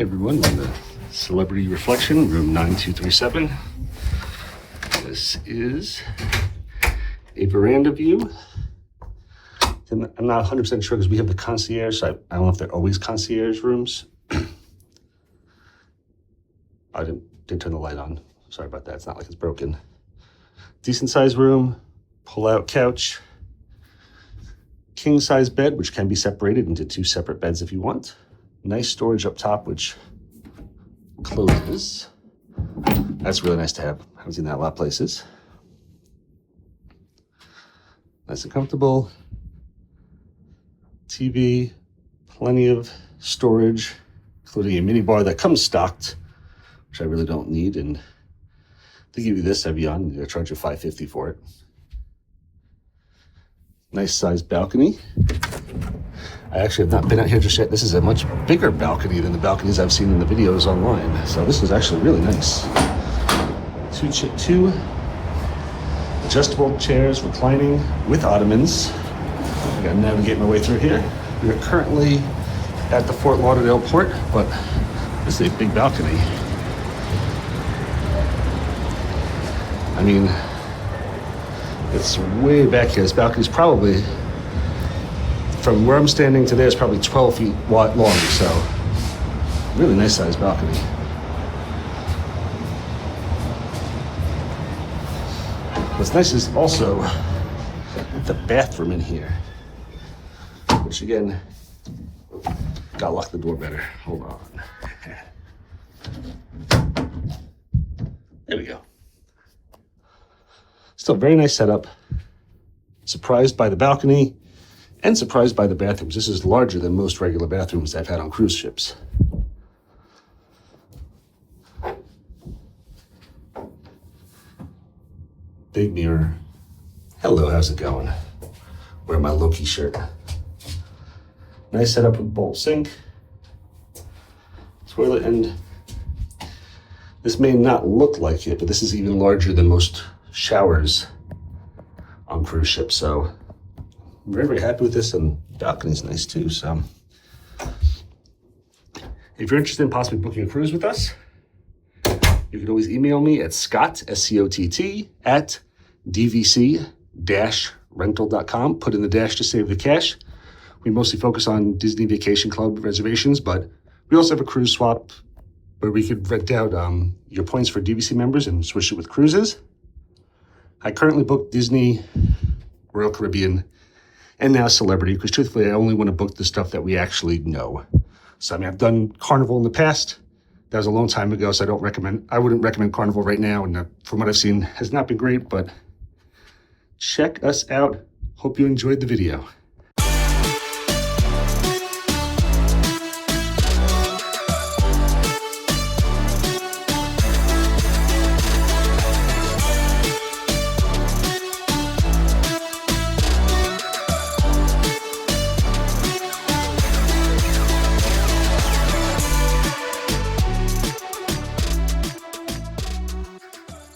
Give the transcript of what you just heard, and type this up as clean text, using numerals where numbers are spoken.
everyone, in the Celebrity Reflection, room 9237. This is a veranda view. And I'm not 100% sure because we have the concierge. So I don't know if they're always concierge rooms. I didn't turn the light on. Sorry about that. It's not like it's broken. Decent sized room, pull-out couch, king-size bed, which can be separated into two separate beds if you want. Nice storage up top, which closes. That's really nice to have. I haven't seen that a lot of places. Nice and comfortable. TV, plenty of storage, including a mini bar that comes stocked, which I really don't need. And they give you this Evian, they'll charge you $5.50 for it. Nice sized balcony. I actually have not been out here just yet. This is a much bigger balcony than the balconies I've seen in the videos online. So this is actually really nice. Two adjustable chairs, reclining with ottomans. I gotta navigate my way through here. We are currently at the Fort Lauderdale port, but this is a big balcony. I mean, it's way back here. This balcony is probably, from where I'm standing today, it's probably 12 feet long, so really nice sized balcony. What's nice is also the bathroom in here, which again, gotta lock the door better. Hold on. There we go. Still very nice setup. Surprised by the balcony and surprised by the bathrooms. This is larger than most regular bathrooms I've had on cruise ships. Big mirror. Hello, how's it going? Wear my Loki shirt. Nice setup with bowl sink, toilet, and this may not look like it, but this is even larger than most showers on cruise ships. So I'm very, very happy with this, and the balcony's nice too. So if you're interested in possibly booking a cruise with us, you can always email me at Scott, S-C-O-T-T, at DVC-RENTAL.com. Put in the dash to save the cash. We mostly focus on Disney Vacation Club reservations, but we also have a cruise swap where we could rent out your points for DVC members and switch it with cruises. I currently book Disney, Royal Caribbean, and now Celebrity, because truthfully, I only want to book the stuff that we actually know. So I mean, I've done Carnival in the past. That was a long time ago, so I wouldn't recommend Carnival right now. And from what I've seen, has not been great, but check us out. Hope you enjoyed the video.